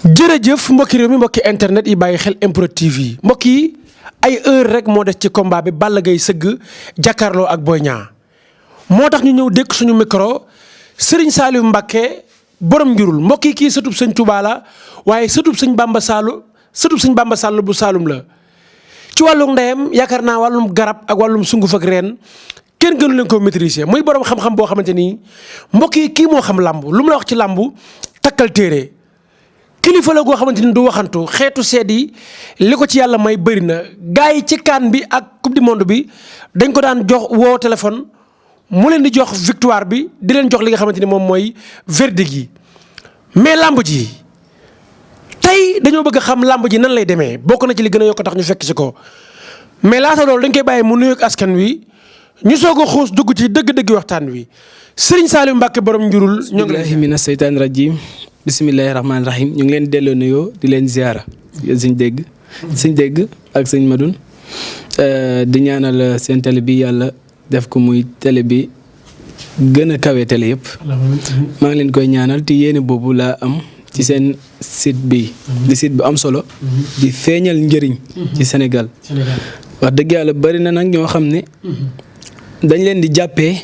jërëjëf mbokki réew mi mbokki internet yi bàyyi xel MPROD TV mbokk yi ay heure rek moo des ci combat bi Balla Gaye sëgg jàkkaarloo ak Boy Niang moo tax ñu ñëw dékk suñu micro Serigne Saliou Mbacké borom njurul mbokk yi kii sëtub sëñ Touba la waaye sëtub sëñ Bamba Sall bu Saalum la ci wàllum ndeyam yaakaar naa wàllum garab ak wàllum sunguf ak reen kenn gënu leen ko maîtriser muy borom xam-xam boo xamante ni mbokk yi kii moo xam làmb lu mu la wax ci làmb takkal téere kilifa la goo xamante ni du waxantu xeetu seet yi li ko ci yàlla may bëri na gars yi ci kaan bi ak coupe du monde bi dañ ko daan jox woo téléphone mu leen di jox victoire bi di leen jox li nga xamante ni moom mooy verdict yi mais làmb ji tey dañoo bëgg a xam làmb ji nan lay demee bokk na ci li gën a yokk tax ñu fekk si ko mais laata loolu dañ koy bàyyi mu nuyoog askan wi ñu soog a xuus dugg ci dëgg-dëgg waxtaan wi Serigne Saliou Mbacké borom njurul. ñoo ngi lay mina seytaani rajim bisimilahi rahmaani rahim ñu ngi leen delloo nuyoo di leen ziara suñ dégg ak sëñ Madoune di ñaanal seen télé bi yàlla def ko muy télé bi gën a kawe télé yëpp maa ngi leen koy ñaanal te yéene boobu laa am ci seen site bi di site bu am solo di feeñal njëriñ ci Sénégal wax dëgg yàlla bari na nag ñoo xam ne dañ leen di jàppee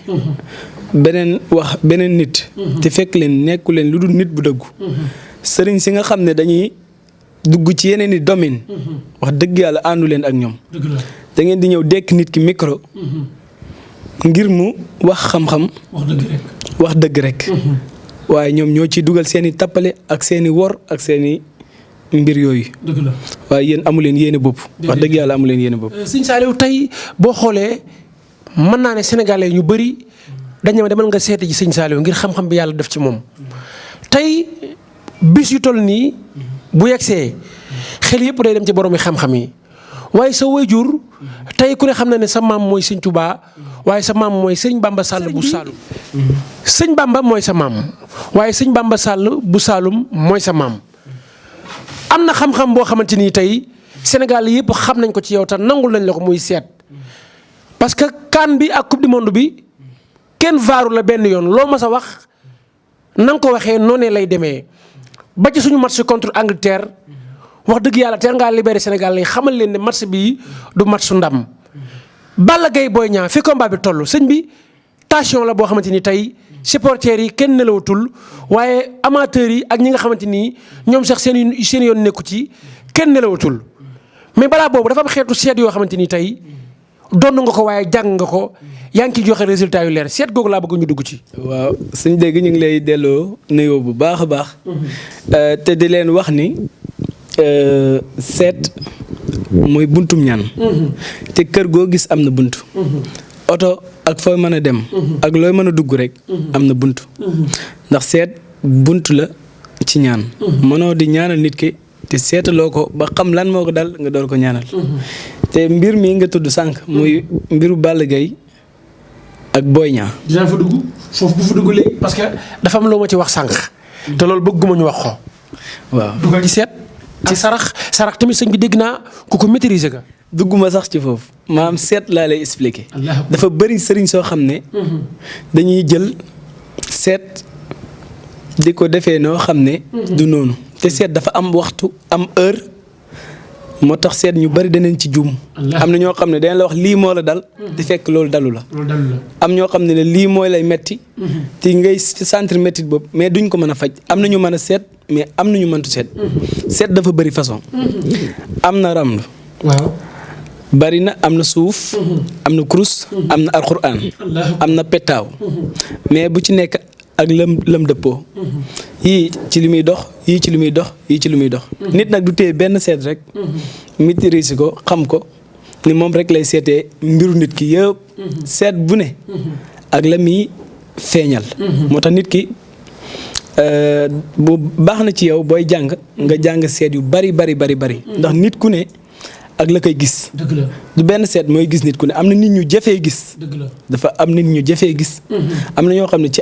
beneen nit te fekk leen nekku leen lu dul nit bu dëggu sëriñ si nga xam ne dañuy dugg ci yeneen i domaine wax dëgg yàlla àndu leen ak ñoom da ngeen di ñëw dekk nit ki micro ngir mu wax xam-xam wax dëgg rek waaye ñoom ñoo ciy dugal seen i tappale ak seen i wor ak seen i mbir yooyu waaye yéen amu leen yéene bopp wax dëgg yàlla amu leen yéene bopp. Sëñ Saliou tey boo xoolee mën naa ne sénégalais ñu bëri dañ ne demal nga seeti ji Sëñ Saliou ngir xam-xam bi yàlla def ci moom tey bis yu toll nii bu yegsee xel yëpp day dem ci borom yi xam-xam yi waaye sa waajur tey ku ne xam na ne sa maam mooy Sëñ Touba waaye sa maam mooy Sëñ Bamba Sall bu Saalum. Sëñ Bamba mooy sa maam waaye Sëñ Bamba Sall bu Saalum mooy sa maam am na xam-xam boo xamante ni tey Sénégal yëpp xam nañ ko ci yow te nangul nañ la ko muy seet parce que CAN bi ak coupe du monde bi. kenn vaaru la benn yoon loo ma sa wax na nga ko waxee noonee lay demee ba ci suñu match contre Angleterre wax dëgg yàlla teel ngaa libéré Sénégal lay xamal leen ne match bii du match su ndam. Balla Gaye Boy Niang fi combat bi toll sëñ bi tension la boo xamante ni tey supporters yi kenn nelawatul waaye amateurs yi ak ñi nga xamante ni ñoom sax seen yoon nekku ci kenn nelawatul mais balaa boobu dafa am xeetu seet yoo xamante ni tey doon nga ko waaye jàng nga ko. yaa ngi ciy joxe résultat yu leer seet googu laa bëgg ñu dugg ci. waaw suñ dégg ñu ngi lay delloo nuyoo bu baax a baax. te di leen wax ni seet mooy buntum ñaan. te kër goo gis am na bunt. oto ak fooy mën a dem. ak looy mën a dugg rek. am na bunt. ndax seet bunt la ci ñaan. mënoo di ñaanal nit ki te seetaloo ko ba xam lan moo ko dal nga door ko ñaanal. te mbir mi nga tudd sànq. muy mbiru Balla Gaye ak Boy Niang. dinaa fa dugg foofu bu fa dugg léegi parce que dafa am loo ma ci wax sànq. te loolu bëgguma ñu wax ko. waaw dugal ci seet. ci sarax tamit sëñ bi dégg naa ku ko maîtriser ka. dugguma sax ci foofu maam seet laa lay expliquer. dafa bëri sëriñ soo xam ne. dañuy jël seet di ko defee noo xam ne. du noonu te seet dafa am waxtu am heure. moo tax seet ñu bari danañ ci juum. am na ñoo xam ne dañ la wax lii moo la dal. di fekk loolu dalu la. am ñoo xam ne lii mooy lay metti te ngay sentir métti boobu mais duñ ko mën a faj am na ñu mën a seet mais am na ñu mëntu seet. seet dafa bari façon. am na ramlu. waaw. bari na am na suuf. am na kurus. am na alxuraan. am na petaaw. mais bu ci nekk ak lëm dëppoo. yii ci li muy dox yii ci li muy dox yii ci li muy dox. nit nag du téye benn seet rek. maîtriser ko xam ko ni moom rek lay seetee mbiru nit ki yëpp. seet bu ne. ak la muy feeñal. moo tax nit ki bu baax na ci yow booy jàng nga jàng seet yu bari. ndax nit ku ne ak la koy gis. dëgg la du benn seet mooy gis nit ku ne am na nit ñu jafee gis. dëgg la dafa am nit ñu jafee gis. am na ñoo xam ne ci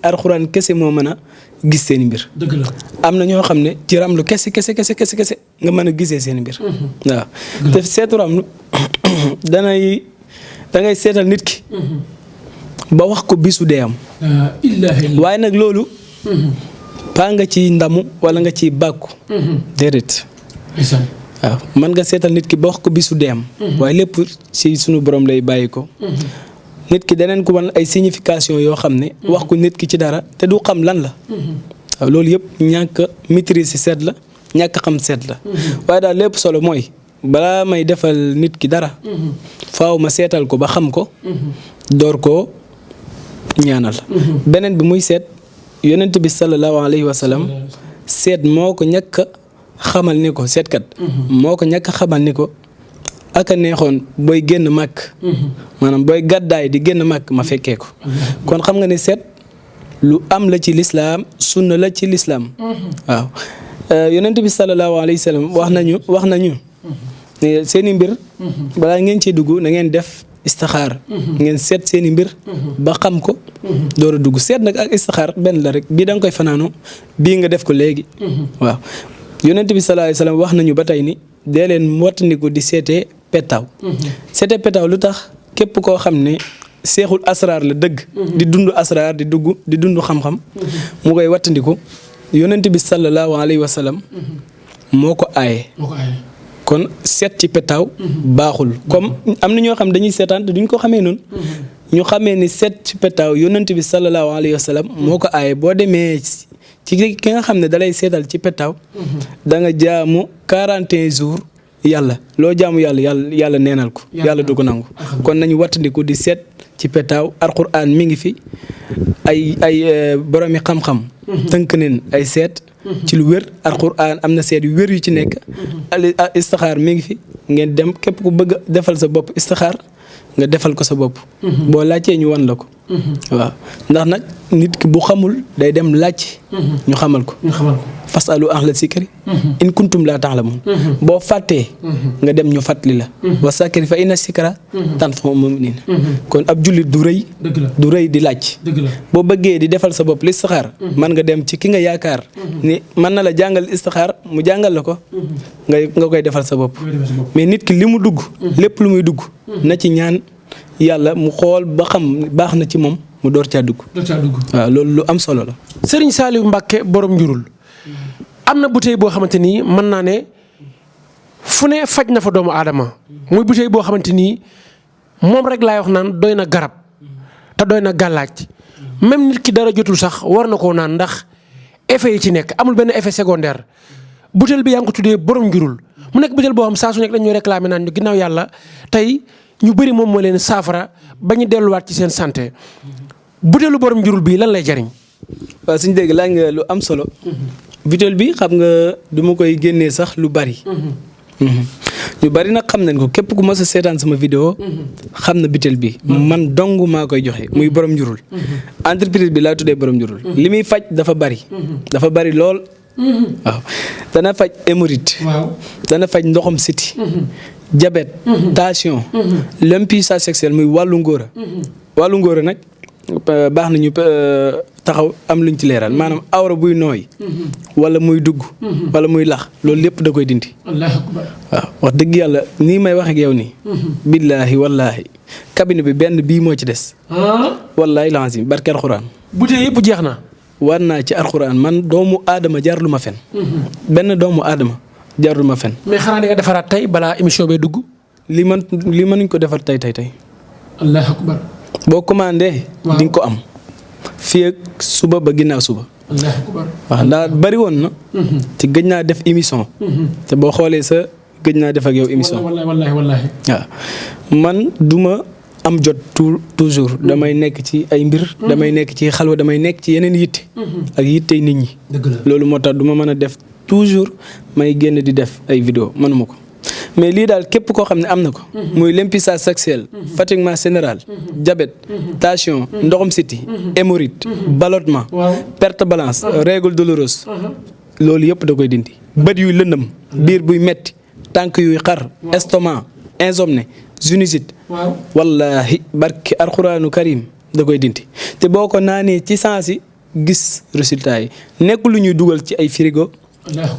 alxuraan kese moo mën a gis seen i mbir. dëgg la am na ñoo xam ne ci ramlu kese nga mën a gisee seen i mbir. waaw te seetu ramlu da ngay seetal nit ki. ba wax ko bisu dee am. waaye nag loolu. paa nga ci ndamu wala nga ciy bàkku déedéet waaw mën nga seetal nit ki ba wax ko bisu deem waaye lépp ci sunu borom lay bàyyi ko nit ki daneen ko wan ay signification yoo xam ne wax ko nit ki ci dara te du xam lan la waaw loolu yëpp ñàkk maîtrise seet la ñàkk xam seet la waaye daal lépp solo mooy balaa may defal nit ki dara faaw ma seetal ko ba xam ko door koo ñaanal beneen bi muy seet yonent bi sallallahu alayhi wa sallam seet moo ko ñàkk xamal ni ko seetkat moo ko ñàkk xamal ni ko aka neexoon booy génn màkk maanaam booy gàddaay di génn màkk ma fekkee ko kon xam nga ne seet lu am la ci lislaam sunna la ci lislaam waaw yonent bi sallallahu alayhi wa sallam wax nañu ne seeni mbir balaa ngeen ciy dugg na ngeen def istixaar ngeen seet seeni mbir ba xam ko door a dugg seet nag ak istixaar benn la rek bii da nga koy fanaanoo bii nga def ko léegi waaw yonent bi sallallahu alayhi wa sallam wax nañu ba tey ni dee leen wattandiku di seetee petaaw seetee petaaw lu tax képp koo xam ne seexul asraar la dëgg di dund asraar di dund xam-xam mu koy wattandiku yonent bi sallallahu alayhi wa sallam moo ko aaye kon seet ci petaaw baaxul comme am na ñoo xam dañuy seetaan te duñ ko xamee noonu ñu xamee ni seet ci petaaw yonent bi sallallahu alayhi wa sallam moo ko aaye boo demee ci ki nga xam ne dalay seetal ci petaaw da nga jaamu 41 jours yàlla loo jaamu yàlla neenal ko yàlla du ko nangu kon nañu wattandiku di seet ci petaaw alxuraan mi ngi fi ay boromi xam-xam tënk neen ay seet ci lu wér alxuraan am na seet yu wér yu ci nekk istixaar mi ngi fi ngeen dem képp ku bëgg a defal sa bopp istixaar nga defal ko sa bopp boo laajtee ñu wan la ko waaw ndax nag nit ki bu xamul day dem laaj ñu xamal ko fasalu ahla zikri in kuntum laa ta'lamun boo fàttee nga dem ñu fàttali la wa sakiri fa inna zikra tanfa'u mu'minin kon ab jullit du rëy di laaj boo bëggee di defal sa bopp listixaar man nga dem ci ki nga yaakaar ni mën na la jàngal istixaar mu jàngal la ko nga koy defal sa bopp mais nit ki li mu dugg lépp lu muy dugg na ci ñaan yàlla mu xool ba xam baax na ci moom mu door caa dugg waaw loolu lu am solo la. Serigne Saliou Mbacké borom njurul am na bouteille boo xamante ni mën naa ne fu ne faj na fa doomu aadama muy bouteille boo xamante ni moom rek laay wax naan doy na garab te doy na gàllaaj même nit ki dara jotul sax war na koo naan ndax effet yi ci nekk amul benn effet secondaire bouteille bi yaa ngi ko tuddee borom njurul mu nekk bouteille boo xam saa su nekk dañuy réclamer naan ñu ginnaaw yàlla tey ñu bëri moom moo leen saafara ba ñu delluwaat ci seen santé butéelu borom njurul bii lan lay jariñ. waaw suñu dégg laaj nga lu am solo. butéel bi xam nga du ma koy génnee sax lu bari. ñu bari nag xam nañ ko képp ku mës a seetaan sama vidéo xam na butéel bi man dong maa koy joxe muy borom njurul. entreprise bi laa tuddee borom njurul. li muy faj dafa bari. dafa bari lool. waaw dana faj hémorroïde. dana faj ndoxam siti diabète tension l'impuissance sexuelle muy wàllu ngóora nag baax nañu taxaw am luñ ci leeral maanaam awra buy nooy wala muy dugg wala muy lax loolu lépp da koy dindi. waaw wax dëgg yàlla nii may wax ak yow nii billaahi wallaahi cabinet bi benn bii moo ci des wallaahi lazim barke alxuraan bouteille yëpp jeex na. war naa ci alxuraan man doomu aadama jaar lu ma fen benn doomu aadama jarul ma fen. mais xanaa di nga defaraat tey balaa émission bee dugg. li mënuñ ko defar tey. allahu akbar. boo commandé. di nga ko am. fii ak suba ba ginnaaw suba. allahu akbar. waaw ndax bari woon na. te gëj naa def émission. te boo xoolee sa gëj naa def ak yow émission. wallaahi. waaw man duma am jot toujours damay nekk ci ay mbir. damay nekk ci xalwa damay nekk ci yeneen yitte. ak yittey nit ñi. dëgg la loolu moo tax duma mën a def. toujours may génn di def ay vidéo mënuma ko mais lii daal képp koo xam ne am na ko muy l'impuissance sexuelle fatiguement général diabète tension ndoxum siti hémorroïde ballonnement perte balance règle douloureuse loolu yëpp da koy dindi bët yuy lëndëm biir buy metti tànk yuy xar estomac insomnie sinusite wallahi barki alxuraanu karim da koy dindi te boo ko naanee ci sansi gis résultat yi nekk lu ñuy dugal ci ay frigo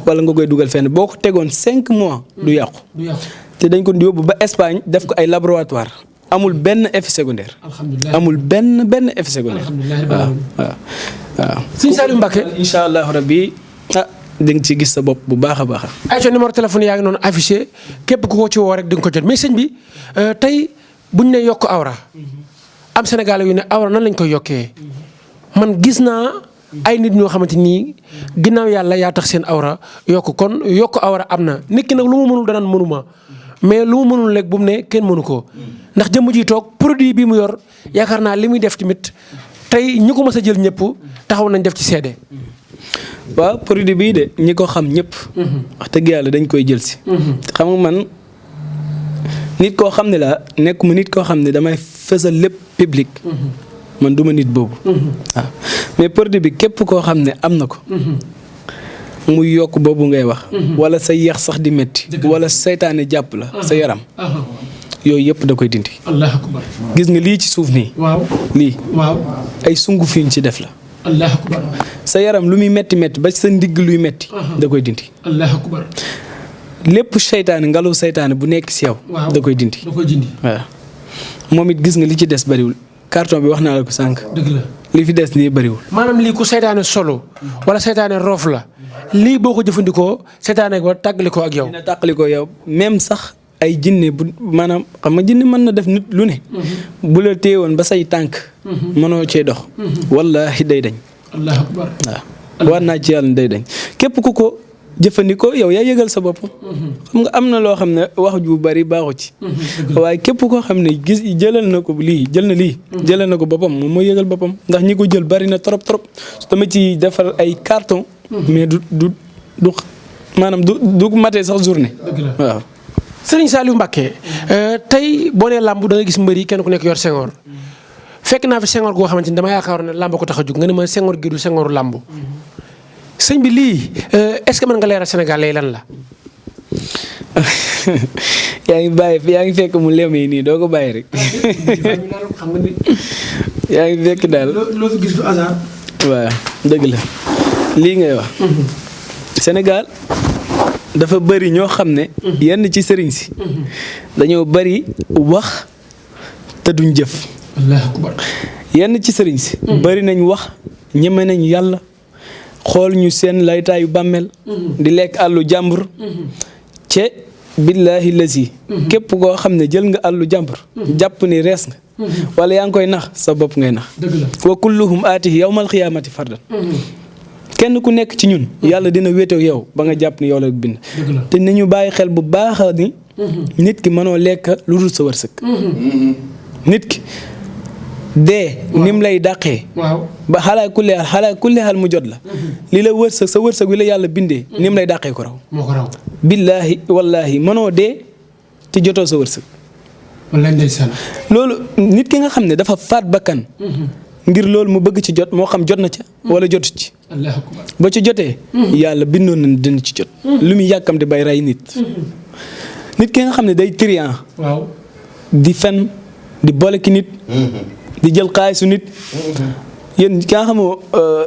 wala nga koy dugal fenn boo ko tegoon 5 mois du yàqu te dañ ko yóbbu ba Espagne def ko ay laboratoire amul benn effet secondaire. alhamdulilah amul benn effet secondaire. alhamdulilah waaw. sëñ Saliou Mbacké. incha allah rabbi di nga ci gis sa bopp bu baax a baax. ayca numéro téléphone yaa ngi noonu affiché képp ku ko ci woo rek di nga ko jot mais sëñ bi tey buñ ne yokk awra am Sénégal yu ne awra nan lañ koy yokkee man gis naa ay nit ñoo xamante ni ginnaaw yàlla yaa tax seen awra yokk kon yokk awra am na nit ki nag lu mu mënul danaan mënuma mais lu mu mënul lekk bu mu ne kenn mënu ko ndax jëmm ji toog produit bi mu yor yaakaar naa li muy def tamit tey ñi ko mës a jël ñëpp taxaw nañ def ci seede. waaw produit bii de ñi ko xam ñëpp. wax dëgg yàlla dañ koy jël si. xam nga man nit koo xam ne la nekkuma nit koo xam ne damay fësal lépp public. man duma nit boobu. waaw mais produit bi képp koo xam ne am na ko. muy yokk boobu ngay wax. wala sa yax sax di metti wala seytaane jàpp la sa yaram. yooyu yëpp da koy dindi. allahu akbar. gis nga lii ci suuf nii. waaw lii. waaw ay sunguf yuñ ci def la. allahu akbar. sa yaram lu muy metti metti ba sa ndigg luy metti da koy dindi. allahu akbar. lépp seytaane ngelaw seytaane bu nekk si yow. da koy dindi. da koy dindi. waaw moom it gis nga li ci des bariwul carton bi wax naa la ko sànq. dëgg la. li fi des nii bariwul. maanaam lii ku seytaane solo wala seytaane roof la lii boo ko jëfandikoo seytaane ba tàggali ko ak yow. dina tàqali ko yow même sax ay jinne bu maanaam xam nga jinne mën na def nit lu ne. bu la téyewoon ba say tànk. mënoo cee dox. wallaahi day dañ. allahu akbar. waaw war naa ci yàlla day dañ képp ku ko jëfandikoo yow yaa yëgal sa bopp. xam nga am na loo xam ne wax ju bari baaxu ci. waaye képp koo xam ne gis jëlal na ko lii jël na lii. jëlal na ko boppam moom moo yëgal boppam ndax ñi ko jël bari na trop trop dama ci defar ay carton. mais du maanaam du matee sax journée. waaw. Sëriñ Saliou Mbacké tey boo nee làmb da nga gis mbër yi kenn ku nekk yor sengoor fekk naa fi sengoor goo xamante ni dama yaakaar ne làmb ko tax a jug nga ne ma sengoor gi du sengooru làmb sëñ bi lii est-ce que mën nga leeral Sénégal lay lan la. yaa ngi fekk mu lem yi nii doo ko bàyyi rek. xam nga ni. yaa ngi fekk daal. loo fi gis du hasard. waaw dëgg la lii ngay wax. Sénégal dafa bëri ñoo xam ne. yenn ci sëriñ si. dañoo bëri wax te duñ jëf. allahu akbar. yenn ci sëriñ si. bëri nañ wax ñeme nañ yàlla xool ñu seen laytaayu bàmmeel. di lekk àllu jàmbur. ce billaahi lasi képp koo xam ne jël nga àllu jàmbur. jàpp ni rees nga. wala yaa ngi koy nax sa bopp ngay nax. dëgg la. wa kulluhum aatihi yawmal xiyaamati fardan. kenn ku nekk ci ñun. yàlla dina wéetoo yow ba nga jàpp ni yow la bind. te ni ñu bàyyi xel bu baax ni. nit ki mënoo lekk lu dul sa wërsëg. nit ki dee. nim lay dàqee. waaw ba xalaa kulli xal mu jot la. li la wërsëg sa wërsëg wi la yàlla bindee. nim lay dàqee ko raw. moo ko raw. billaahi wallaahi mënoo dee te jotoo sa wërsëg. wallaahi ndeysaan. loolu nit ki nga xam ne dafa faat bakkan. ngir loolu mu bëgg ci jot moo xam jot na ca. wala jotu ci. allahu akbar. ba ci jotee. yàlla bindoon na dina ci jot. lu muy yàkkamte bay rey nit. nit ki nga xam ne day trian. waaw. di fen di boole ki nit. di jël xaalisu nit. yéen ki nga xamoo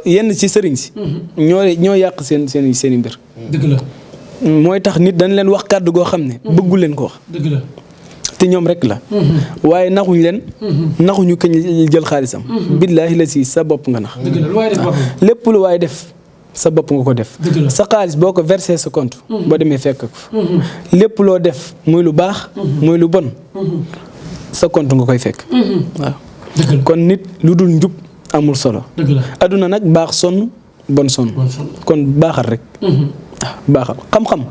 yenn ci sëriñ si. ñoo yàq seen i mbir. dëgg la. mooy tax nit dañ leen wax kàddu goo xam ne. bëggul leen ko wax. dëgg la. te ñoom rek la. waaye naxuñ leen. naxuñu kañ jël xaalisam. billaahi la si sa bopp nga nax. dëgg la lu waay def boppam. lépp lu waay def sa bopp nga ko def. dëgg la. sa xaalis boo ko versé sa compte. boo demee fekk ko. lépp loo def muy lu baax. muy lu bon. sa compte nga koy fekk. waaw. dëgg la. kon nit lu dul njub amul solo. dëgg la. aduna nag baax sonn bon sonn. kon baaxal rek. baaxal xam-xam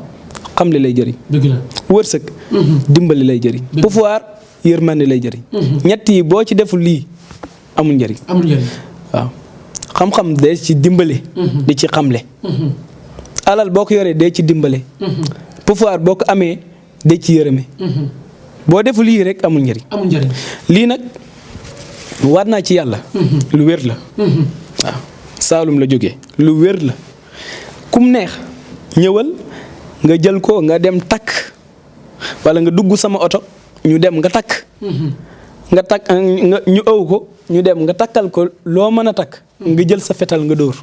xam li lay jëriñ. dëgg la. wërsëg. dimbali lay jëriñ. pouvoir yërmande lay jëriñ. ñett yi boo ci deful lii amul njëriñ. amul njëriñ. waaw xam-xam dee ci dimbale. di ci xamle. alal boo ko yoree dee ci dimbale. pouvoir boo ko amee dee ci yërëme. boo deful lii rek amul njëriñ. amul njëriñ. lii nag war naa ci yàlla. lu wér la. waaw Saalum la jógee lu wér la. kum neex ñëwal nga jël ko nga dem takk wala nga dugg sama oto ñu dem nga takk. nga takk nga ñu ëw ko ñu dem nga takkal ko loo mën a takk. nga jël sa fetal nga dóor.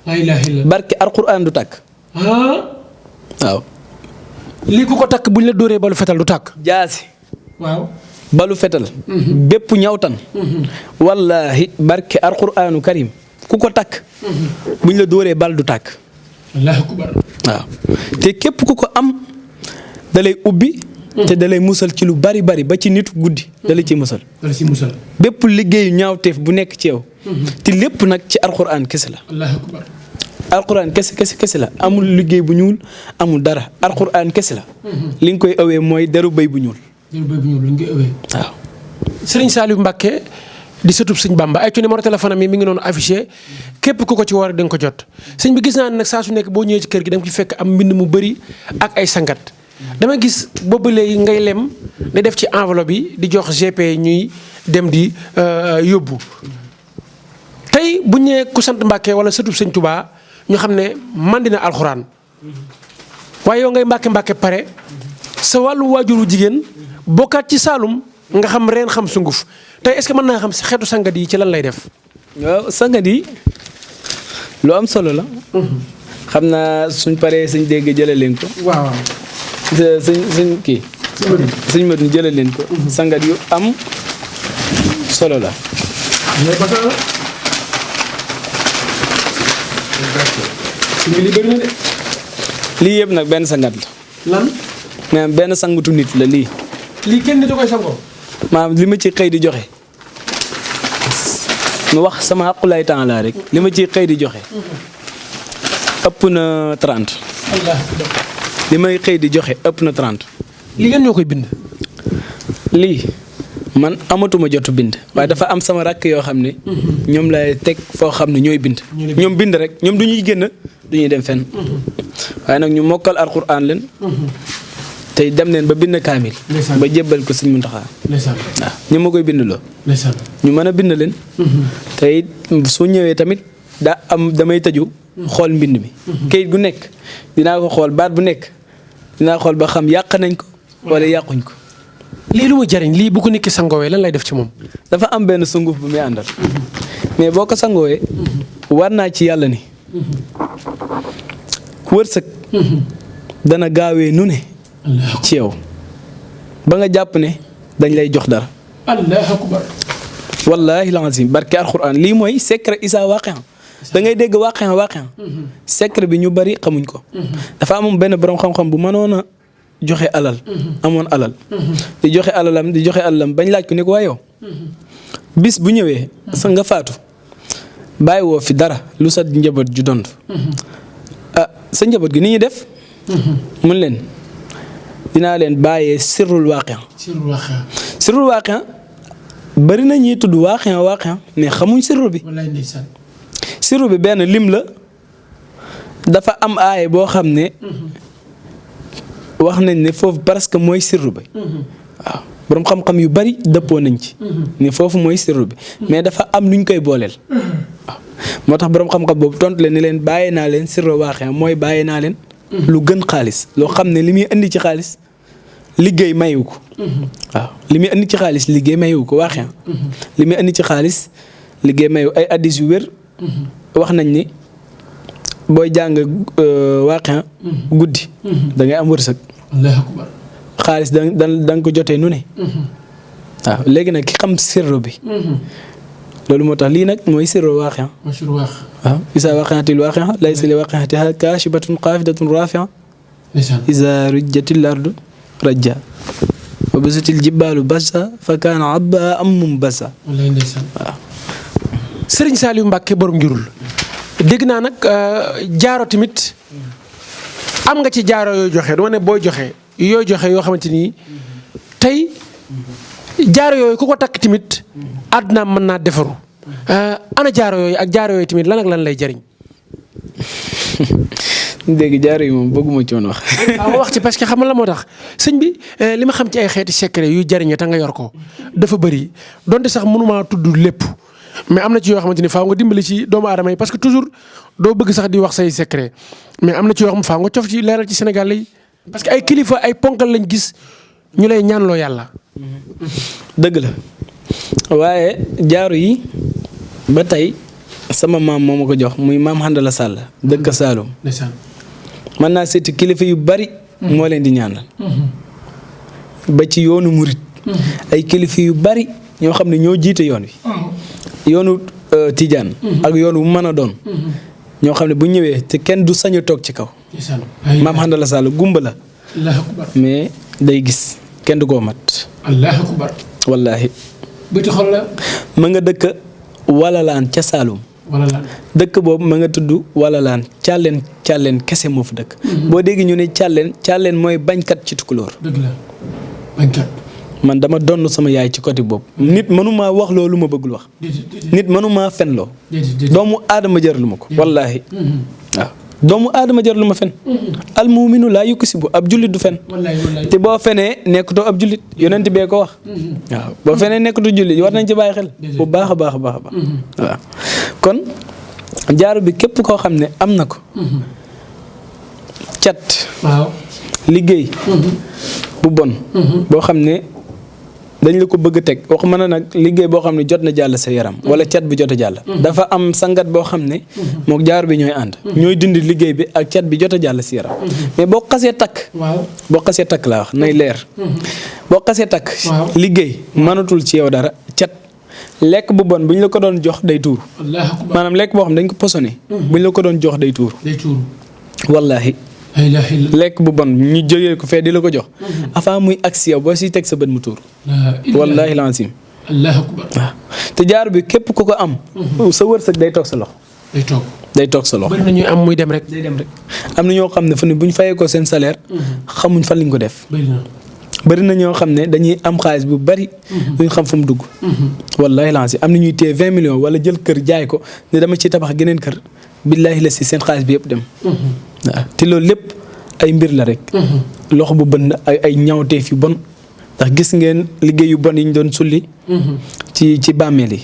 laa ilaaha illa. barke alxuraan du takk. ah. waaw. lii ku ko takk buñ la dóoree balu fetal du tàkk. jaasi. waaw. balu fetal bépp ñawtan wallahi barke alquranu karim ku ko takk buñ la dóoree bal du tàkk allahu akbar. waaw te képp ku ko am dalay ubbi te dalay musal ci lu bari bari ba ci nitu guddi dalay ci musal dala si musal. bépp liggéeyu ñaawteef bu nekk ci yow te lépp nag ci alquran kese la allahu akbar. alquran kese la amul liggéey bu ñuul amul dara alquran kese la li nga koy ëwee mooy deru béy bu ñuul jërëjëf bu ñuul lu ñu koy ëwee. waaw Serigne Saliou Mbacké di sëtub sëñ Bamba ay ci numéro téléphone am yi mi ngi noonu affiché képp ku ko ci war da nga ko jot sëñ bi gis naa ne nag saa su nekk boo ñëwee ci kër gi da nga ci fekk am mbind mu bëri ak ay sangat dama gis boobu léegi ngay lem di def ci enveloppe yi di jox GP ñuy dem di yóbbu tey bu ñëwee ku sant Mbacké wala sëtub sëñ Touba ñu xam ne mandi na alxuraan waaye yow ngay Mbacké pare sa wàllu waajuru jigéen bokkaat ci Saalum nga xam reen xam sunguf tey est-ce que mën naa xam si xeetu sangat yi ci lan lay def. waaw sangat yi lu am solo la xam naa suñ paree suñ dégg jëlee leen ko waaw. suñ kii suñ mën jëlee leen ko sangat yu am solo la lii yëpp nag benn sangat la lan. maanaam benn sangutu nit la lii lii kenn nit a koy sangoo. maanaam li ma ci xëy di joxe mu wax sama aqulay temps laa rek li ma ci xëy di joxe ëpp na 30 Allah. li may xëy di joxe ëpp na 30 lii ngeen ñoo koy bind. lii man amatuma jotu bind waaye dafa am sama rakk yoo xam ne ñoom lay teg foo xam ne ñooy bind ñoom bind rek ñoom du ñuy génn du ñuy dem fenn waaye nag ñu mokkal alquran leen tey dem neen ba bind kaamil ba jébbal ko Sëñ Muntaxa waaw ñu ma koy bind loo ñu mën a bind leen tey su ñëwee tamit damay tëju xool mbind mi kayit gu nekk dinaa ko xool baat bu nekk dinaa xool ba xam yàq nañ ko wala yàquñ ko lii lu muy jariñ lii bu ko nit ki sangoowee lan lay def ci moom. dafa am benn sunguf bu muy àndal mais boo ko sangoowee war naa ci yàlla ni wërsëg dana gaawee nu ne ci yow ba nga jàpp ne dañ lay jox dara. Allahu akbar. wallaahi lazim barke alxuraan lii mooy secret isa waaqian da ngay dégg waaqian secret bi ñu bari xamuñ ko. dafa amoon benn borom xam-xam bu mënoon a joxe alal. amoon alal. di joxe alalam bañ laaj ko ni ko waa yow. bis bu ñëwee. sa nga faatu. bàyyi woo fi dara lu sa njaboot ju dond. sa njaboot gi ni ñuy def. mun leen dinaa leen bàyyee sirrul waaqian. sirrul waaqian bari na ñuy tudd waaqian mais xamuñ sirru bi. wallaay ndeysaan. sirru bi benn lim la dafa am aaye boo xam ne. wax nañ ne foofu presque mooy sirru bi. waaw borom xam-xam yu bari dëppoo nañ ci. ne foofu mooy sirru bi mais dafa am nuñ koy booleel. waaw moo tax borom xam-xam boobu tontu leen ni leen bàyyee naa leen sirru waaqian mooy bàyyee naa leen. lu gën xaalis loo xam ne li muy indi ci xaalis liggéey mayu ko. waaw li muy indi ci xaalis liggéey mayu ko waaqian. li muy indi ci xaalis liggéey mayu ay addis yu wér. wax nañ ni booy jàng waaqian guddi. da ngay am wërsëg. Allahu akbar. xaalis da nga ko jotee nu ne. waaw léegi nag ki xam sirru bi. loolu moo tax lii nag mooy sirru waaqian. waaw isa waaqiatil waaqian laysa li waaqiatiha kaashibatun xaafidatun raafi'a. isa rujjatil ardu rajja. wa busatil jibbaalu bassa fa kaana abba am mumbassa. wallaay ndeysaan. waaw. Sëriñ Saliou Mbacké borom njurul dégg naa nag jaaro tamit am nga ci jaaro yooyu joxe dama ne booy joxe yoo xamante ni tey jaaro yooyu ku ko takk tamit àdduna mën naa defaru ana jaaro yooyu ak jaaro yooyu tamit lan ak lan lay jëriñ. dégg jaaro yi moom bëgguma ci woon wax. waaw wax ci parce que xam nga la moo tax sëñ bi li ma xam ci ay xeeti secret yu jëriñee te nga yor ko dafa bëri donte sax mënumaa tudd lépp. mais am na ci yoo xamante ni faaw nga dimbali ci doomu aadama yi parce que toujours doo bëgg sax di wax say secret mais am na ci yoo xam faaw nga cof ci leeral ci Sénégal yi parce que ay kilifa ay ponkal lañ gis ñu lay ñaanloo yàlla. dëgg la waaye jaaro yi ba tey sama maam moo ma ko jox muy maam Handala Sall dëkk Saloum. mën naa seeti kilifa yu bari. moo leen di ñaanal. ba ci yoonu murit ay kilifa yu bari ñoo xam ne ñoo jiite yoon wi yoonu Tijaan ak yoon wu mën a doon ñoo xam ne bu ñëwee te kenn du sañ a toog ci kaw maam Handala Sall gumba la mais day gis kenn du koo mat allahu akbar wallaahi bëti xol la ma nga dëkk Walalaan ca Saalum dëkk boobu ma nga tudd Walalaan càlleen kese moo fa dëkk boo dégg ñu ne càlleen mooy bañkat ci tukulóor dëgg la bañkat man dama donn sama yaay ci côté boobu nit mënumaa wax loolu ma bëggul wax nit mënumaa fen loo doomu aadama jar lu ma ko wallaahi waaw doomu aadama jar lu ma fen almuuminu laa yuksibu ab jullit du fen te boo fenee nekkutoo ab jullit yonent bee ko wax waaw boo fenee nekkutoo jullit war nañ ci bàyyi xel bu baax a baax a baax a baax waaw kon jaaru bi képp koo xam ne am na ko cat liggéey bu bon boo xam ne dañ la ko bëgg a teg wax mën na nag liggéey boo xam ne jot na jàll sa yaram wala cat bi jot a jàll dafa am sangat boo xam ne mook jaar bi ñooy ànd ñooy dindi liggéey bi ak cat bi jot a jàll si yaram mais boo xasee takk laa wax nay leer boo xasee takk liggéey mënatul ci yow dara cat lekk bu bon bu ñu la ko doon jox day tuuru maanaam lekk boo xam ne dañ ko posone bu ñu la ko doon jox day tuuru wallaahi lekk bu bon ñu jógee ko fee di la ko jox avant muy agsi yow boo siy teg sa bët mu tuur wallaahi laazim allahu akbar waaw te jaar bi képp ku ko am sa wërsëg day toog sa loxo day toog sa loxo bari na ñuy am muy dem rek am na ñoo xam ne fu ne bu ñu fayee ko seen salaire xamuñ fan lañ ko def bari na ñoo xam ne dañuy am xaalis bu bari duñ xam fu mu dugg wallaahi laazim am na ñuy téye 20 millions wala jël kër jaay ko ne dama ci tabax geneen kër billaahi la si seen xaalis bi yëpp dem waaw te loolu lépp ay mbir la rek loxo bu bënn ay ñaawteef yu bon ndax gis ngeen liggéey yu bon yi ñu doon sulli ci bàmmeel yi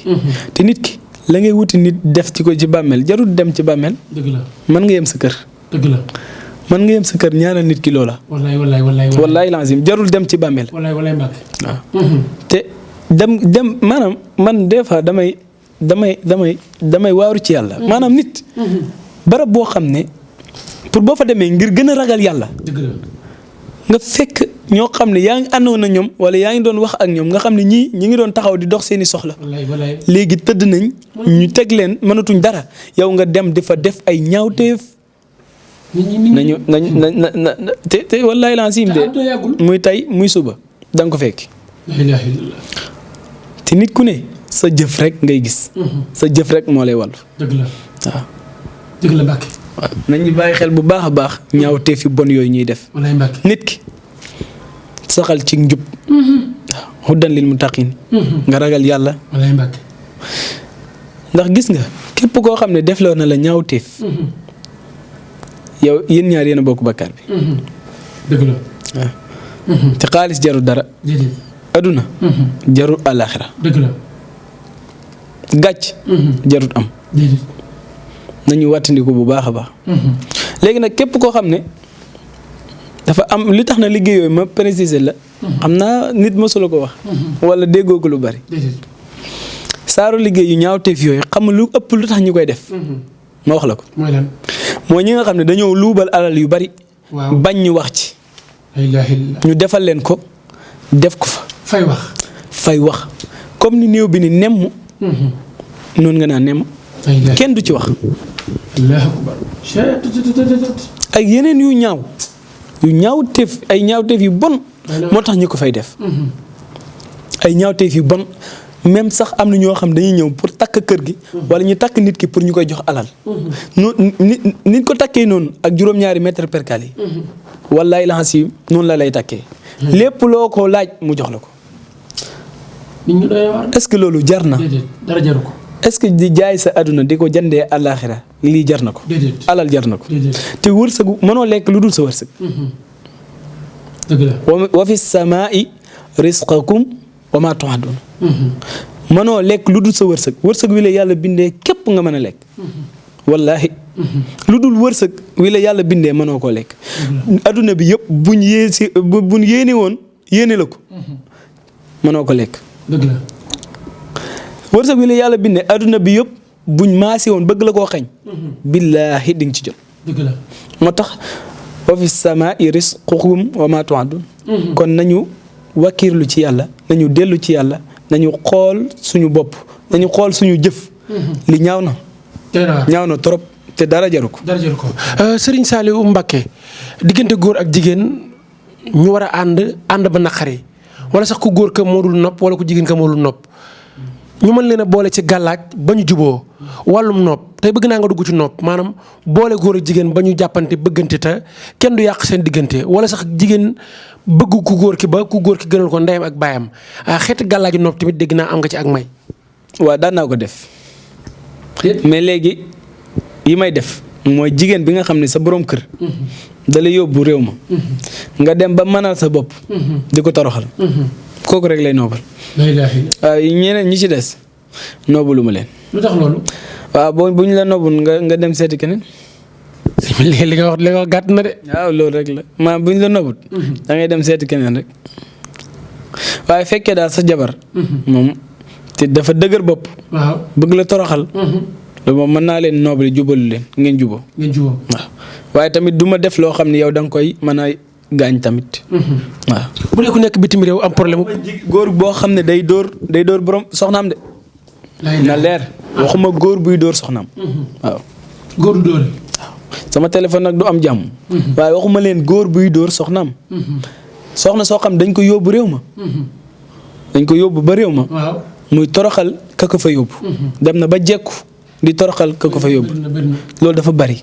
te nit ki la ngay wuti nit def ci ko ci bàmmeel jarul dem ci bàmmeel dëgg la mën nga yem sa kër dëgg la mën nga yem sa kër ñaanal nit ki loola wallaahi lazim jarul dem ci bàmmeel waaw te dem maanaam man des fois damay waaru ci yàlla maanaam nit barab boo xam ne pour boo fa demee ngir gën a ragal yàlla nga fekk ñoo xam ne yaa ngi àndoon na ñoom wala yaa ngi doon wax ak ñoom nga xam ne ñi ngi doon taxaw di dox seeni soxla léegi tëdd nañ ñu teg leen mënatuñ dara yow nga dem di fa def ay ñaawteef nañu te wallaahi laa siim de muy tey muy suba da nga ko fekk te nit ku ne sa jëf rek ngay gis sa jëf rek moo lay wàllu waaw dëgg la Mbàkke waaw nañu bàyyi xel bu baax a baax ñaawteef yu bon yooyu ñuy def nit ki saxal ci njub waaw huddan lil muttaqin nga ragal yàlla ndax gis nga képp koo xam ne defloo na la ñaawteef yow yéen ñaar yéen a bokk bakkaar bi dëgg la waaw te xaalis jarul dara aduna jarul àllaaxira dëgg la gàcc jarut am nañu wàttandiku bu baax a baax léegi nag képp koo xam ne dafa am li tax na liggéey yooyu ma préciser la xam naa nit mësula ko wax wala déggoo ko lu bari saaru liggéey yu ñaawteef yooyu xam lu ëpp lu tax ñu koy def ma wax la ko mooy ñi nga xam ne dañoo luubal alal yu bari bañ ñu wax ci ñu defal leen ko def ko fa fay wax comme ni néew bi ni nemm noonu nga naan nemm kenn du ci wax ak yeneen yu ñaawteef ay ñaawteef yu bon moo tax ñu ko fay def ay ñaawteef yu bon même sax am na ñoo xam dañuy ñëw pour takk kër gi wala ñu takk nit ki pour ñu koy jox alal nit ko takkee noonu ak juróom-ñaari mètre percale yi wallaay la si noonu la lay takkee lépp loo ko laaj mu jox la ko est-ce que loolu jar na dara jaru ko est-ce que di jaay sa àdduna di ko jëndee àllaaxira lii jar na ko alal jar na ko te wërsëgu mënoo lekk lu dul sa wërsëg dëgg la wa fi samaa'i risqakum wa maa tu'aduun mënoo lekk lu dul sa wërsëg wi la yàlla bindee képp nga mën a lekk wallaahi lu dul wërsëg wi la yàlla bindee mënoo koo lekk adduna bi yëpp buñ yéene woon yéene la ko mënoo ko lekk dëgg la wërsëg wi la yàlla bindee adduna bi yëpp buñ maasi woon bëgg la koo xañ billaahi di nga ci jot dëgg la moo tax wa fi samaa'i risqukum wa maa tu'aduun kon nañu wakkiirlu ci yàlla nañu dellu ci yàlla nañu xool suñu bopp nañu xool suñu jëf. li ñaaw na trop te dara jaru ko. Serigne Saliou Mbacké diggante góor ak jigéen ñu war a ànd ba naqari wala sax ku góor ka moo dul nopp wala ku jigéen ka moo dul nopp ñu mën leen a boole ci gàllaaj ba ñu juboo wàllum nopp tey bëgg naa nga dugg ci nopp maanaam boole góor ak jigéen ba ñu jàppante bëggante te kenn du yàq seen diggante wala sax jigéen bëgg ku góor ki ba ku góor ki gënal ko ndeyam ak baayam xeeti gàllaaju nopp tamit dégg naa am nga ci ak may. waaw daan naa ko def mais léegi yi may def mooy jigéen bi nga xam ne sa borom kër. da lay yóbbu réew ma. nga dem ba mënal sa bopp. di ko toroxal. kooku rek lay noobal. waaw ñeneen ñi ci des noobalu ma leen. lu tax loolu. waaw bu ñu la noobul nga dem seeti keneen. li nga wax gàtt na de. waaw loolu rek la maa bu ñu la noobul. da ngay dem seeti keneen rek waaye fekkee daal sa jabar. moom te dafa dëgër bopp. waaw bëgg la toroxal. loolu moom mën naa leen noobali jubalu leen ngeen juboo. waaw waaye tamit du ma def loo xam ne yow da nga koy mën a gaañ tamit. waaw. bu dee ku nekk bitim réew am problème. góor boo xam ne day dóor borom soxnaam de. na leer waxuma góor buy dóor soxnaam. waaw. góor du dóore. waaw sama téléphone nag du am jàmm. waaye waxuma leen góor buy dóor soxnaam. soxna soo xam dañ ko yóbbu réew ma. dañ ko yóbbu ba réew ma. waaw muy toroxal ka ko fa yóbbu. dem na ba jekku di toroxal ka ko fa yóbbu. loolu dafa bari.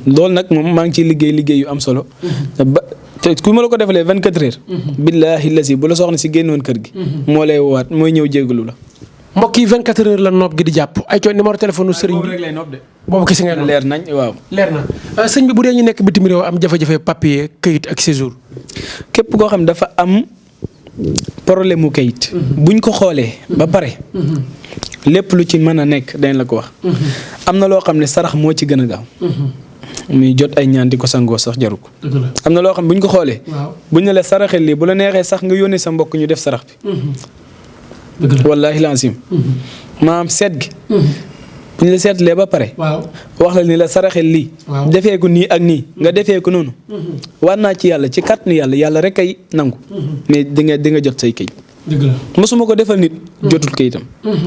loolu nag moom maa ngi ciy liggéey yu am solo. te ku ma la ko defalee 24 heures. billaahi lasi bu la soxna si génnoon kër gi. moo lay woowaat mooy ñëw jégalu la. mbokk yi 24 heures la nopp gi di jàpp ay coono numéro téléphone sëriñ bi rek lay nopp de. boobu kese ngay nopp leer nañ waaw. leer na sëñ bi bu dee ñu nekk bitim réew am jafe-jafe papier këyit ak séjour. képp koo xam dafa am problème mu këyit. buñ ko xoolee. ba pare. lépp lu ci mën a nekk dañ la ko wax. am na loo xam ne sarax moo ci gën a gaaw. muy jot ay ñaan di ko sangoo sax jaru ko. am na loo xam buñ ko xoolee. buñ ne la saraxel lii bu la neexee sax nga yónnee sa mbokk ñu def sarax bi. wallaahi laasim. maam seet gi. buñ la seetlee ba pare. wax la ni la saraxel lii. defee ko nii ak nii nga defee ko noonu. war naa ci yàlla ci kàttanu yàlla rek ay nangu. mais di nga jot say këyit. mosuma ko defal nit jotul kayitam.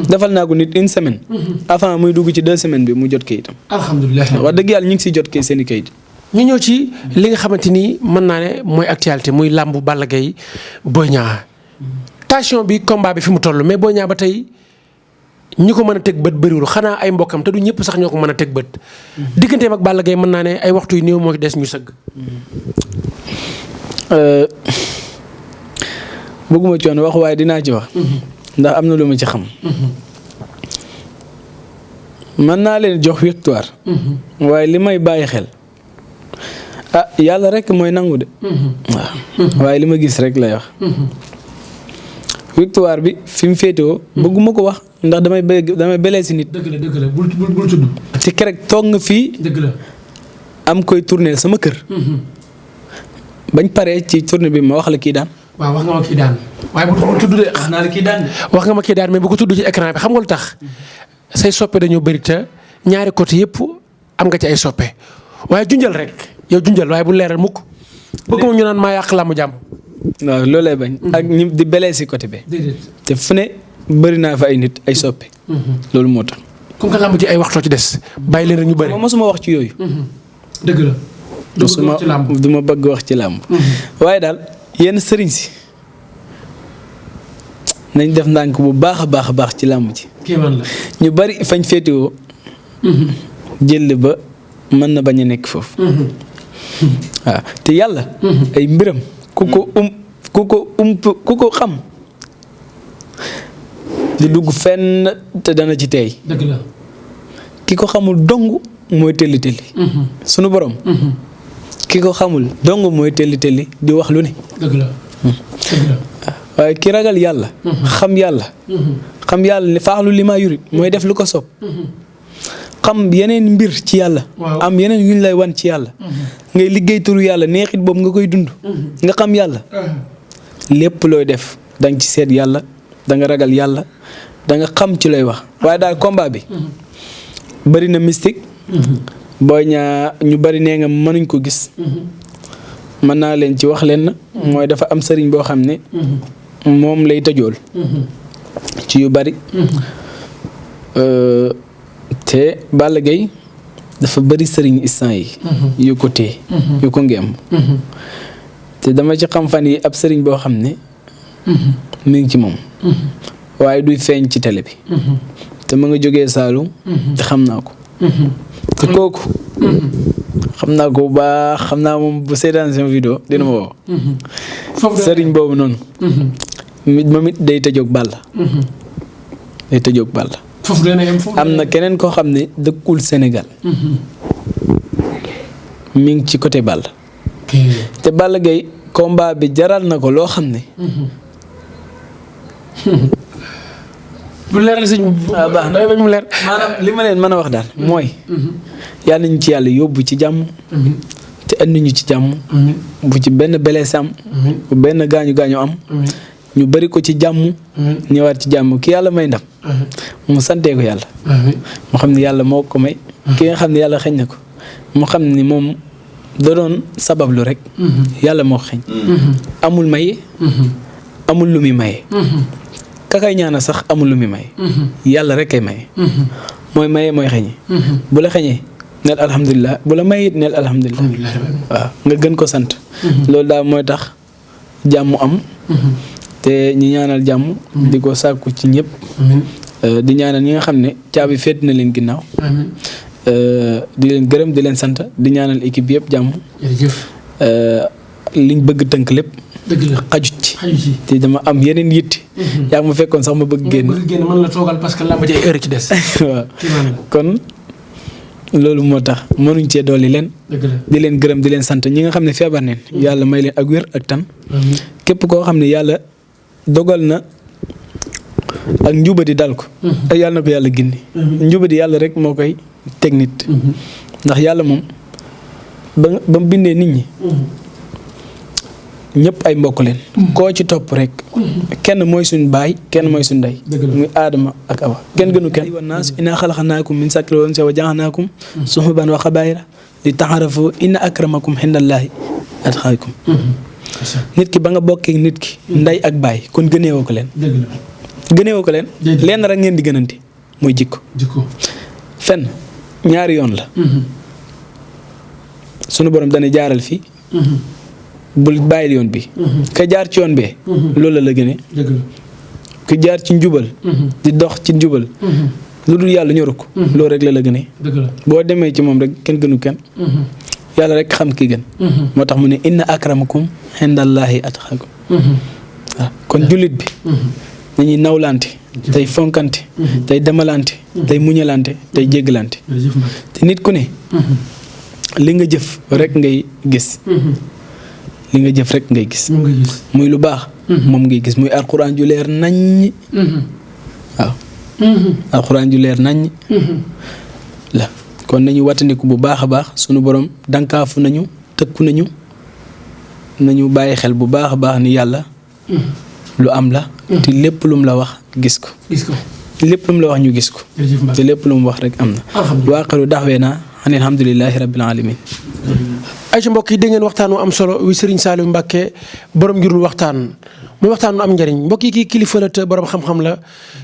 defal naa ko nit une semaine. avant muy dugg ci 2 semaines bi mu jot kayitam. alhamdulilah wax dëgg yàlla ñu ngi siy jot seen i kayit. ñu ñëw ci li nga xamante ni mën naa ne mooy actualité muy làmbu Balla Gaye Boy Niang. tension bi combat bi fi mu toll mais Boy Niang ba tey ñi ko mën a teg bët bëriwul xanaa ay mbokkam te du ñëpp sax ñoo ko mën a teg bët. digganteem ak Balla Gaye mën naa ne ay waxtu yu néew moo des ñu sëgg. bëgguma ci woon wax waaye dinaa ci wax. ndax am na lu ma ci xam. mën naa leen jox victoire. waaye li may bàyyi xel. yàlla rek mooy nangu de. waaw waaye li ma gis rek lay wax. victoire bi fi mu féetewoo. bëgguma ko wax ndax damay belee si nit. dëgg la bul tudd. ci kerek toog nga fii. dëgg la. am koy tourner sama kër. bañ paree ci tournée bi ma wax la kii daan. waaw wax nga ma kii daan waaye bu tudd de. wax naa la kii daan de. wax nga ma kii daan mais bu ko tudd ci écran bi xam nga lu tax say soppe dañoo bëri te ñaari côté yëpp am nga ci ay soppe waaye junjal rek yow junjal waaye bu leeral mukk bëgguma ñu naan maa yàq làmb jàmm. waaw loolu lay bañ. ak ñi di belee si côté bi. te fu ne bëri naa fa ay nit ay soppe. loolu moo tax. comme que làmb ji ay waxtoo ci des bàyyi leen rek ñu bëri. mosuma wax ci yooyu. dëgg la. du ma bëgg wax ci làmb. waaye daal yenn sëriñ si nañ def ndànk bu baax a baax ci làmb ji. ñu bari fañ féetewoo. jël ba mën na bañ a nekk foofu. waaw te yàlla. ay mbiram ku ko xam. du dugg fenn te dana ci teey. dëgg la. ki ko xamul dong mooy telli. sunu borom. ki ko xamul dong mooy telli di wax lu ne. dëgg la. waaye ki ragal yàlla. xam yàlla. xam yàlla ne faaxlu li maa yurit mooy def lu ko sopp. xam yeneen mbir ci yàlla. am yeneen yuñ lay wan ci yàlla. ngay liggéey turu yàlla neexit boobu nga koy dund. nga xam yàlla. lépp looy def danga ci seet yàlla danga ragal yàlla danga xam ci looy wax waaye daal combat bi. bari na mystique. Boy Niang ñu bari nee nga mënuñ ko gis. mën naa leen ci wax leen mooy dafa am sëriñ boo xam ne. moom lay tëjool ci yu bari te Balla Gaye dafa bari sëriñ instant yi yu ko téye yu ko ngeem te dama ci xam fan yi ab sëriñ boo xam ne mi ngi ci moom waaye duy feeñ ci télé bi te ma nga jógee Saalum te xam naa ko te kooku xam naa ko bu baax xam naa moom bu seetaan sama vidéo dina ma woo sëriñ boobu noonu moom it day tëjoog Balla day tëjoog Balla am na keneen koo xam ne dëkkul Sénégal mi ngi ci côté Balla te Balla Gaye combat bi jaral na ko loo xam ne bu leeral sëñ baax na bañ mu leer maanaam li ma leen mën a wax daal mooy yàlla nañu ci yàlla yóbbu ci jàmm te andi ñu ci jàmm bu ci benn blessé am bu benn gaañu am ñu bari ko ci jàmm ñëwaat ci jàmm ki yàlla may ndam mu santee ko yàlla mu xam ne yàlla moo ko may ki nga xam ne yàlla xeñ na ko mu xam ni moom da doon sabablu rek yàlla moo xeñ amul may amul lu muy maye ka kay ñaana sax amul lu muy may yàlla rek kay maye mooy maye mooy xeñe bu la xeñee neel alhamdulilah bu la mayit neel alhamdulilah waaw nga gën ko sant loolu daal mooy tax jàmm am te ñi ñaanal jàmm di ko sàkku ci ñëpp di ñaanal ñi nga xam ne caabi féet na leen ginnaaw di leen gërëm di leen sant di ñaanal équipe yëpp jàmm liñ bëgg tënk lépp xajut ci te dama am yeneen yitte yaa ma fekkoon sax ma bëgg génn mën la toogal parce que làmb ji ay heure ci des waaw kon loolu moo tax mënuñ cee dolli leen di leen gërëm di leen sant ñi nga xam ne feebar neen yàlla may leen ak wér ak tan képp koo xam ne yàlla dogal na ak njubadi dal ko ak yàlla na ko yàlla gindi njubadi yàlla rek moo koy teg nit ndax yàlla moom ba mu bindee nit ñi ñëpp ay mbokk leen koo ci topp rek kenn mooy suñ baay kenn mooy suñ ndey muy aadama ak awa kenn gënu kenn wa naas inna xalaqnaakum min zakarin wa unsaa wa ja'alnaakum shu'uban wa qabaa'ila li ta'aarafu inna akramakum indallaahi atqaakum nit ki ba nga bokkee nit ki ndey ak baay kon gëneewoo ko leen gëneewoo ko leen leen rek ngeen di gënante mooy jikko fenn ñaari yoon la sunu borom dana jaaral fii bul bàyyil yoon bi ka jaar ci yoon bee loolu la gënee ku jaar ci njubal di dox ci njubal lu dul yàlla ñoru ko loolu rek la gënee boo demee ci moom rek kenn gënu kenn yàlla rek xam ki gën moo tax mu ne inna akramakum indallaahi atqaakum waaw kon jullit bi nañuy nawlante tey fonkante tey demalante tey muñalante tey jéggalante te nit ku ne li nga jëf rek ngay gis li nga jëf rek ngay gis muy lu baax moom ngay gis muy alxuraan ju leer naññ waaw alxuraan ju leer naññ la kon nañu wattandiku bu baax a baax sunu borom dankaafu nañu tëkku nañu bàyyi xel bu baax a baax ni yàlla lu am la te lépp lu mu la wax gis ko lépp lu mu la wax ñu gis ko te lépp lu mu wax rek am na waaqiru daxweenaa an alhamdulillahi rabbil alamin ay ci mbokk yi dégg ngeen waxtaan wu am solo wi Serigne Saliou Mbacké borom njurul waxtaan muy waxtaan wu am njëriñ mbokk yi kii kilifa la te borom xam-xam la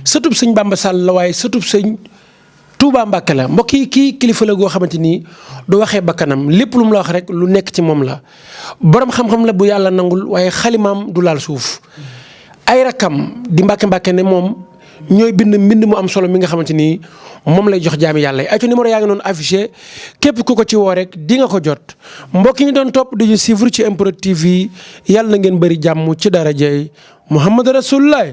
sëtub sëñ Bamba Sall la waaye sëtub sëñ Touba Mbacké la mbokk yi kii kilifa la goo xamante ni du waxee bakkanam lépp lu mu la wax rek lu nekk ci moom la borom xam-xam la bu yàlla nangul waaye xalimaam du laal suuf ay rakkam di Mbacké ne moom ñooy mbind mu am solo mi nga xamante ni moom lay jox jaami yàlla yi ay ci numéro yaa ngi noonu affiché képp ku ko ci woo rek di nga ko jot mbokk yi ñu doon topp di ñu suivre ci MPROD TV yàlla na ngeen bëri jàmm ci darajay Muhammad Rasulullah